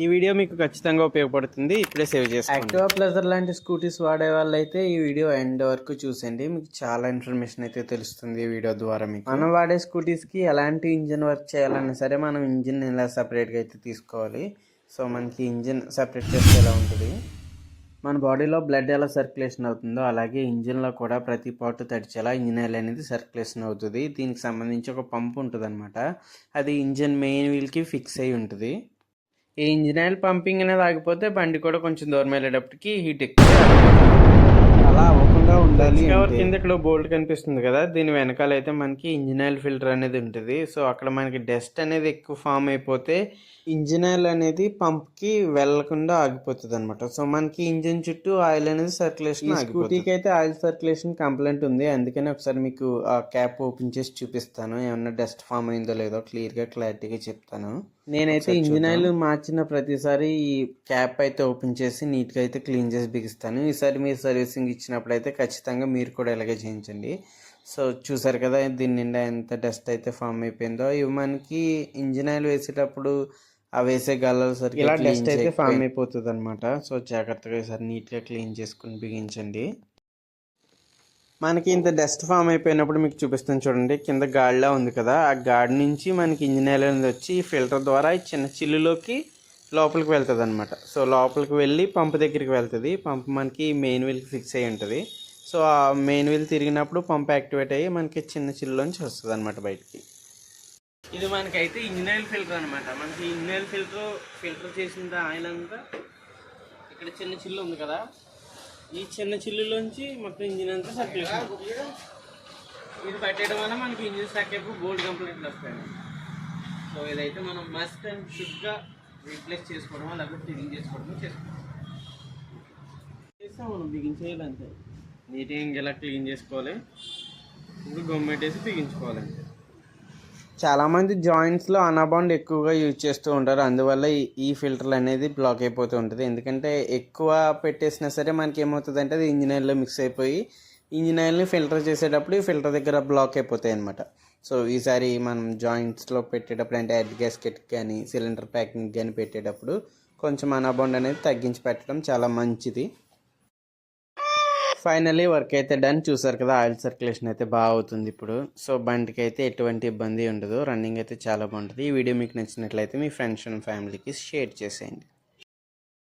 ఈ వీడియో మీకు ఖచ్చితంగా ఉపయోగపడుతుంది. ఇప్పుడే సేవ్ చేసుకోండి. యాక్టివా ప్లజర్ లాంటి స్కూటీస్ వాడే వాళ్ళైతే ఈ వీడియో ఎండ్ వరకు చూసండి. మీకు చాలా ఇన్ఫర్మేషన్ అయితే తెలుస్తుంది ఈ వీడియో ద్వారా. మీకు మనం వాడే స్కూటీస్కి ఎలాంటి ఇంజిన్ వర్క్ చేయాలన్నా సరే మనం ఇంజిన్ ఇలా సపరేట్గా అయితే తీసుకోవాలి. సో మనకి ఇంజిన్ సపరేట్ చేస్తే ఎలా ఉంటుంది, మన బాడీలో బ్లడ్ ఎలా సర్క్యులేషన్ అవుతుందో అలాగే ఇంజిన్లో కూడా ప్రతి పార్ట్ తడిచేలా ఇంజిన్ ఆయిల్ అనేది సర్క్యులేషన్ అవుతుంది. దీనికి సంబంధించి ఒక పంప్ ఉంటుంది అనమాట. అది ఇంజిన్ మెయిన్ వీల్కి ఫిక్స్ అయి ఉంటుంది. ఈ ఇంజిన్ ఆయిల్ పంపింగ్ అనేది ఆగిపోతే బండి కూడా కొంచెం దూరం వెళ్ళేటప్పటికి హీట్ ఎక్కువ అలా అవ్వకుండా ఉండాలి. కవర్ కింద ఇక్కడ బోల్ట్ కనిపిస్తుంది కదా, దీని వెనకాల అయితే మనకి ఇంజిన్ ఆయిల్ ఫిల్టర్ అనేది ఉంటుంది. సో అక్కడ మనకి డస్ట్ అనేది ఎక్కువ ఫామ్ అయిపోతే ఇంజిన్ ఆయిల్ అనేది పంప్కి వెళ్లకుండా ఆగిపోతుంది అనమాట. సో మనకి ఇంజిన్ చుట్టూ ఆయిల్ అనేది సర్క్యులేషన్. స్కూటీకి అయితే ఆయిల్ సర్క్యులేషన్ కంప్లైంట్ ఉంది, అందుకని ఒకసారి మీకు ఆ క్యాప్ ఓపెన్ చేసి చూపిస్తాను. ఏమన్నా డస్ట్ ఫామ్ అయిందో లేదో క్లారిటీగా చెప్తాను. నేనైతే ఇంజిన్ ఆయిల్ మార్చిన ప్రతిసారి ఈ క్యాప్ అయితే ఓపెన్ చేసి నీట్గా అయితే క్లీన్ చేసి బిగిస్తాను. ఈసారి మీరు సర్వీసింగ్ ఇచ్చినప్పుడు అయితే ఖచ్చితంగా మీరు కూడా ఇలాగే చేయించండి. సో చూసారు కదా దీని నిండా ఎంత డస్ట్ అయితే ఫామ్ అయిపోయిందో. ఇవి మనకి ఇంజిన్ ఆయిల్ వేసేటప్పుడు ఆ వేసే గల్లలు సరికి ఇలా డస్ట్ అయితే ఫామ్ అయిపోతుంది అనమాట. సో జాగ్రత్తగా ఈసారి నీట్గా క్లీన్ చేసుకుని బిగించండి. మనకి ఇంత డస్ట్ ఫామ్ అయిపోయినప్పుడు మీకు చూపిస్తాను చూడండి. కింద గాడిలా ఉంది కదా, ఆ గాడి నుంచి మనకి ఇంజిన్ ఆయిల్ అనేది వచ్చి ఈ ఫిల్టర్ ద్వారా ఈ చిన్న చిల్లులోకి లోపలికి వెళ్తుంది అనమాట. సో లోపలికి వెళ్ళి పంప్ దగ్గరికి వెళ్తుంది. పంప్ మనకి మెయిన్ వీల్కి ఫిక్స్ అయ్యి ఉంటుంది. సో ఆ మెయిన్ వీల్ తిరిగినప్పుడు పంప్ యాక్టివేట్ అయ్యి మనకి చిన్న చిల్లులోంచి వస్తుంది అనమాట బయటికి. ఇది మనకైతే ఇంజిన్ ఆయిల్ ఫిల్టర్ అనమాట. మనకి ఇంజిన్ ఆయిల్ ఫిల్టర్ చేసిన ఆయిల్ అంతా ఇక్కడ చిన్న చిల్లు ఉంది కదా, ఈ చిన్న చిల్లులోంచి మొత్తం ఇంజిన్ అంతా సర్క్యులేషన్. ఇది పట్టేయడం వల్ల మనకి ఇంజిన్ స్టాక్ అయిపోయి గోల్డ్ కంప్లీట్లు వస్తాయి. సో ఇదైతే మనం మస్ట్ అండ్ షుడ్గా రీప్లేస్ చేసుకోవడం లేకపోతే ఫిల్లింగ్ చేసుకోవడం చేస్తాం. మనం బిగించేయాలంతే. నీట్గా ఇలా క్లీన్ చేసుకోవాలి. ఇప్పుడు గమ్మెట్టేసి బిగించుకోవాలంతే. చాలామంది జాయింట్స్లో అనాబాండ్ ఎక్కువగా యూజ్ చేస్తూ ఉంటారు, అందువల్ల ఈ ఫిల్టర్లు అనేది బ్లాక్ అయిపోతూ ఉంటుంది. ఎందుకంటే ఎక్కువ పెట్టేసినా సరే మనకి ఏమవుతుంది అంటే అది ఇంజిన్ ఆయిల్లో మిక్స్ అయిపోయి ఇంజిన్ ఆయిల్ని ఫిల్టర్ చేసేటప్పుడు ఈ ఫిల్టర్ దగ్గర బ్లాక్ అయిపోతాయి అనమాట. సో ఈసారి మనం జాయింట్స్లో పెట్టేటప్పుడు అంటే హెడ్ గ్యాస్కెట్ కానీ సిలిండర్ ప్యాకింగ్ కానీ పెట్టేటప్పుడు కొంచెం అనాబాండ్ అనేది తగ్గించి పెట్టడం చాలా మంచిది. ఫైనలీ వర్క్ అయితే డన్. చూసారు కదా ఆయిల్ సర్క్యులేషన్ అయితే బాగా అవుతుంది ఇప్పుడు. సో బండికి అయితే ఎటువంటి ఇబ్బంది ఉండదు, రన్నింగ్ అయితే చాలా బాగుంటుంది. ఈ వీడియో మీకు నచ్చినట్లయితే మీ ఫ్రెండ్స్ అండ్ ఫ్యామిలీకి షేర్ చేసేయండి.